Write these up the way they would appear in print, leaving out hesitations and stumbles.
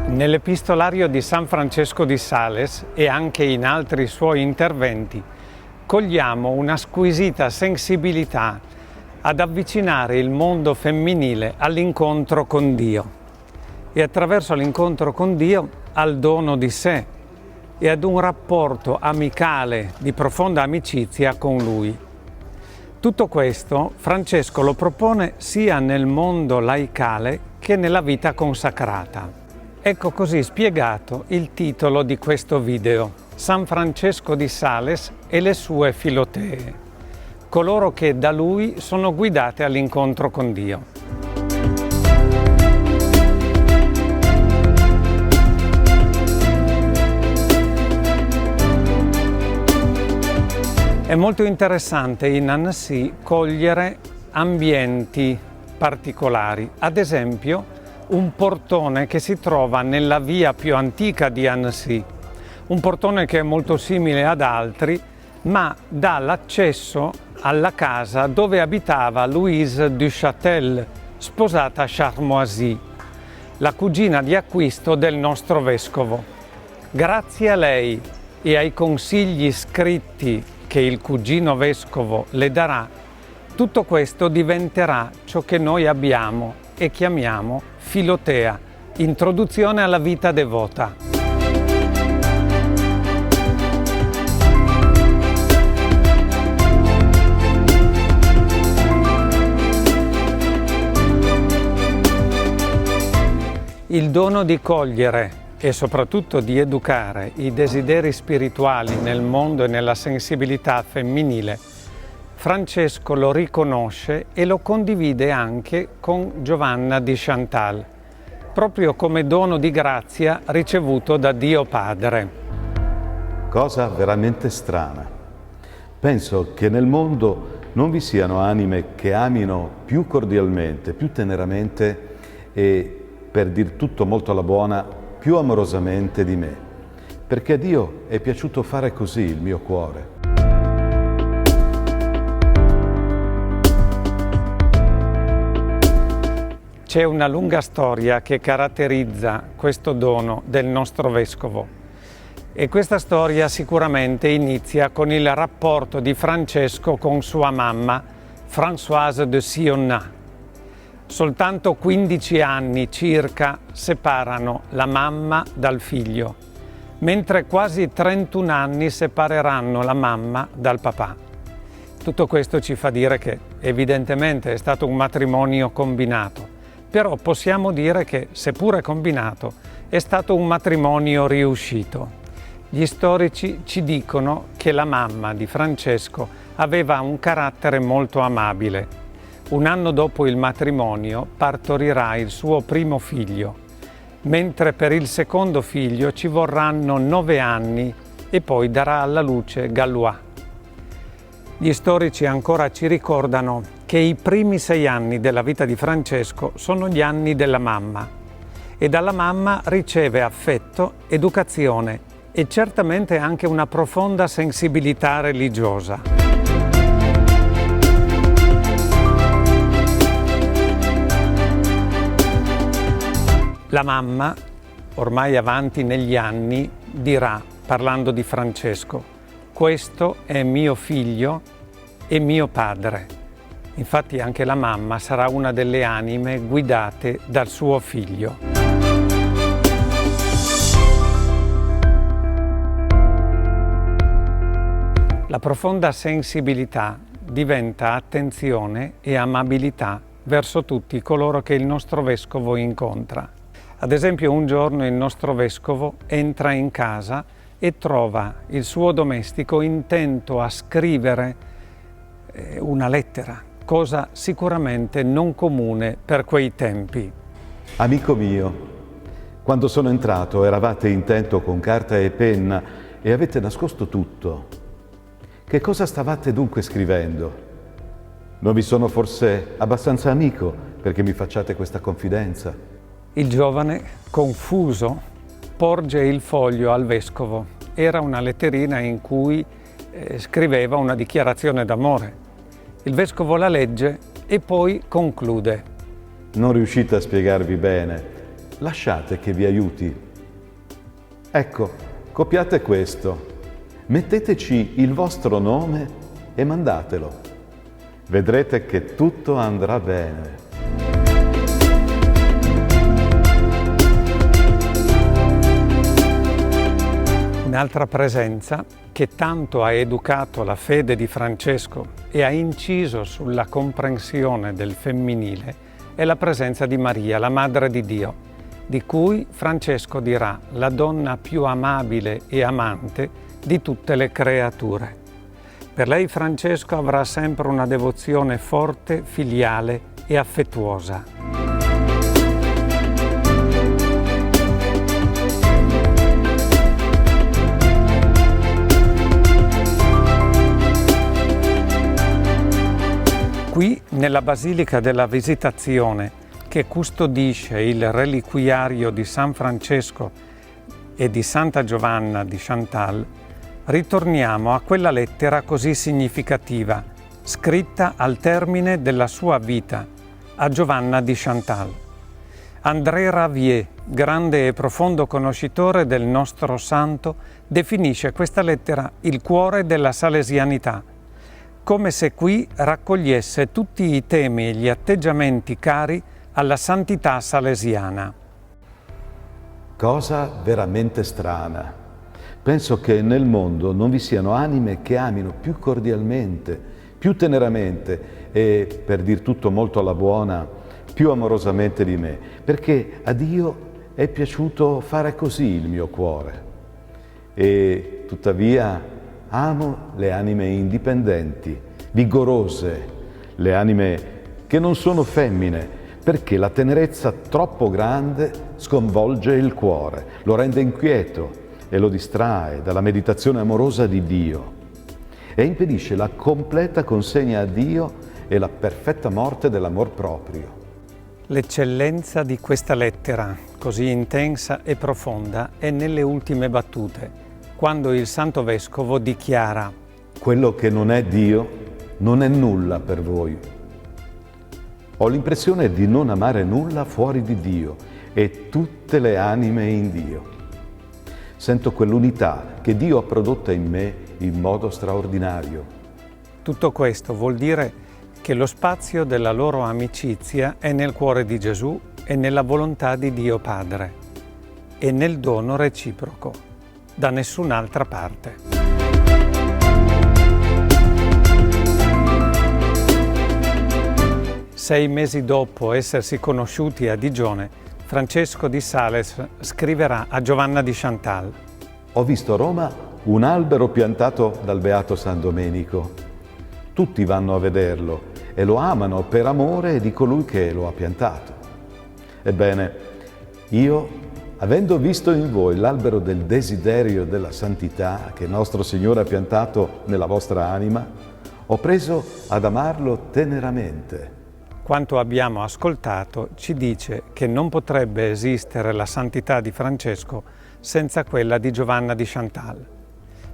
Nell'Epistolario di San Francesco di Sales e anche in altri suoi interventi cogliamo una squisita sensibilità ad avvicinare il mondo femminile all'incontro con Dio e attraverso l'incontro con Dio al dono di sé e ad un rapporto amicale di profonda amicizia con Lui. Tutto questo Francesco lo propone sia nel mondo laicale che nella vita consacrata. Ecco così spiegato il titolo di questo video: San Francesco di Sales e le sue Filotee, coloro che da lui sono guidate all'incontro con Dio. È molto interessante in Annecy cogliere ambienti particolari, ad esempio un portone che si trova nella via più antica di Annecy, un portone che è molto simile ad altri, ma dà l'accesso alla casa dove abitava Louise du Châtel, sposata a Charmoisy, la cugina di acquisto del nostro vescovo. Grazie a lei e ai consigli scritti che il cugino vescovo le darà, tutto questo diventerà ciò che noi abbiamo e chiamiamo Filotea, introduzione alla vita devota. Il dono di cogliere e soprattutto di educare i desideri spirituali nel mondo e nella sensibilità femminile, Francesco lo riconosce e lo condivide anche con Giovanna di Chantal, proprio come dono di grazia ricevuto da Dio Padre. Cosa veramente strana. Penso che nel mondo non vi siano anime che amino più cordialmente, più teneramente e, per dir tutto molto alla buona, più amorosamente di me, perché a Dio è piaciuto fare così il mio cuore. C'è una lunga storia che caratterizza questo dono del nostro vescovo e questa storia sicuramente inizia con il rapporto di Francesco con sua mamma, Françoise de Sionnat. Soltanto 15 anni circa separano la mamma dal figlio, mentre quasi 31 anni separeranno la mamma dal papà. Tutto questo ci fa dire che evidentemente è stato un matrimonio combinato. Però possiamo dire che, seppure combinato, è stato un matrimonio riuscito. Gli storici ci dicono che la mamma di Francesco aveva un carattere molto amabile. Un anno dopo il matrimonio partorirà il suo primo figlio, mentre per il secondo figlio ci vorranno 9 anni e poi darà alla luce Galois. Gli storici ancora ci ricordano che i primi 6 anni della vita di Francesco sono gli anni della mamma e dalla mamma riceve affetto, educazione e certamente anche una profonda sensibilità religiosa. La mamma, ormai avanti negli anni, dirà, parlando di Francesco: questo è mio figlio e mio padre. Infatti anche la mamma sarà una delle anime guidate dal suo figlio. La profonda sensibilità diventa attenzione e amabilità verso tutti coloro che il nostro vescovo incontra. Ad esempio, un giorno il nostro vescovo entra in casa e trova il suo domestico intento a scrivere una lettera, cosa sicuramente non comune per quei tempi. Amico mio, quando sono entrato eravate intento con carta e penna e avete nascosto tutto. Che cosa stavate dunque scrivendo? Non vi sono forse abbastanza amico perché mi facciate questa confidenza? Il giovane, confuso, porge il foglio al vescovo. Era una letterina in cui scriveva una dichiarazione d'amore. Il vescovo la legge e poi conclude. Non riuscite a spiegarvi bene. Lasciate che vi aiuti. Ecco, copiate questo. Metteteci il vostro nome e mandatelo. Vedrete che tutto andrà bene. Un'altra presenza che tanto ha educato la fede di Francesco e ha inciso sulla comprensione del femminile è la presenza di Maria, la Madre di Dio, di cui Francesco dirà la donna più amabile e amante di tutte le creature. Per lei Francesco avrà sempre una devozione forte, filiale e affettuosa. Qui, nella Basilica della Visitazione, che custodisce il reliquiario di San Francesco e di Santa Giovanna di Chantal, ritorniamo a quella lettera così significativa, scritta al termine della sua vita, a Giovanna di Chantal. André Ravier, grande e profondo conoscitore del nostro santo, definisce questa lettera il cuore della salesianità, come se qui raccogliesse tutti i temi e gli atteggiamenti cari alla santità salesiana. Cosa veramente strana. Penso che nel mondo non vi siano anime che amino più cordialmente, più teneramente e, per dir tutto molto alla buona, più amorosamente di me, perché a Dio è piaciuto fare così il mio cuore. E tuttavia amo le anime indipendenti, vigorose, le anime che non sono femmine, perché la tenerezza troppo grande sconvolge il cuore, lo rende inquieto e lo distrae dalla meditazione amorosa di Dio e impedisce la completa consegna a Dio e la perfetta morte dell'amor proprio. L'eccellenza di questa lettera, così intensa e profonda, è nelle ultime battute, quando il Santo Vescovo dichiara: quello che non è Dio non è nulla per voi. Ho l'impressione di non amare nulla fuori di Dio e tutte le anime in Dio. Sento quell'unità che Dio ha prodotta in me in modo straordinario. Tutto questo vuol dire che lo spazio della loro amicizia è nel cuore di Gesù e nella volontà di Dio Padre e nel dono reciproco, da nessun'altra parte. Sei mesi dopo essersi conosciuti a Digione, Francesco di Sales scriverà a Giovanna di Chantal: ho visto a Roma un albero piantato dal beato San Domenico. Tutti vanno a vederlo e lo amano per amore di colui che lo ha piantato. Ebbene, io, avendo visto in voi l'albero del desiderio della santità che nostro Signore ha piantato nella vostra anima, ho preso ad amarlo teneramente. Quanto abbiamo ascoltato ci dice che non potrebbe esistere la santità di Francesco senza quella di Giovanna di Chantal.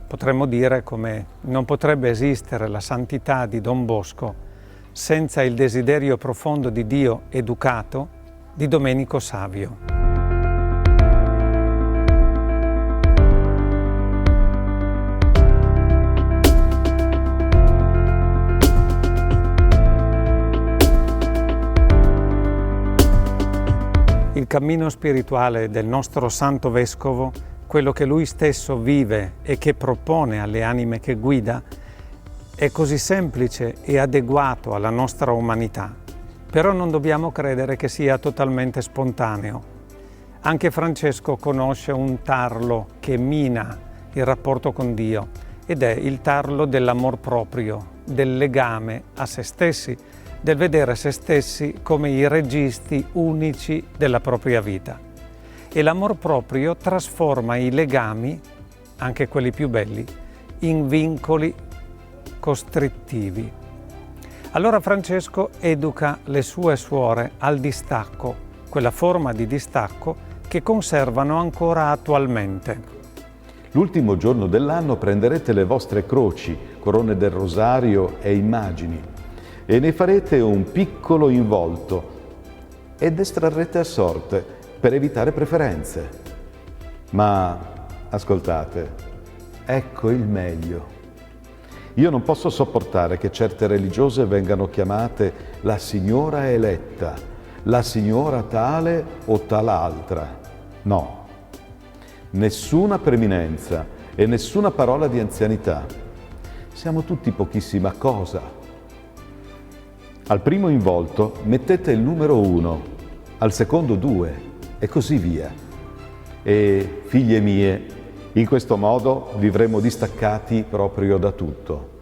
Potremmo dire come non potrebbe esistere la santità di Don Bosco senza il desiderio profondo di Dio educato di Domenico Savio. Il cammino spirituale del nostro Santo Vescovo, quello che lui stesso vive e che propone alle anime che guida, è così semplice e adeguato alla nostra umanità, però non dobbiamo credere che sia totalmente spontaneo. Anche Francesco conosce un tarlo che mina il rapporto con Dio, ed è il tarlo dell'amor proprio, del legame a se stessi, del vedere se stessi come i registi unici della propria vita. E l'amor proprio trasforma i legami, anche quelli più belli, in vincoli costrittivi. Allora Francesco educa le sue suore al distacco, quella forma di distacco che conservano ancora attualmente. L'ultimo giorno dell'anno prenderete le vostre croci, corone del rosario e immagini e ne farete un piccolo involto ed estrarrete a sorte per evitare preferenze. Ma ascoltate, ecco il meglio. Io non posso sopportare che certe religiose vengano chiamate la signora eletta, la signora tale o tal'altra. No. Nessuna preminenza e nessuna parola di anzianità. Siamo tutti pochissima cosa. Al primo involto mettete il numero 1, al secondo 2 e così via. E figlie mie, in questo modo vivremo distaccati proprio da tutto.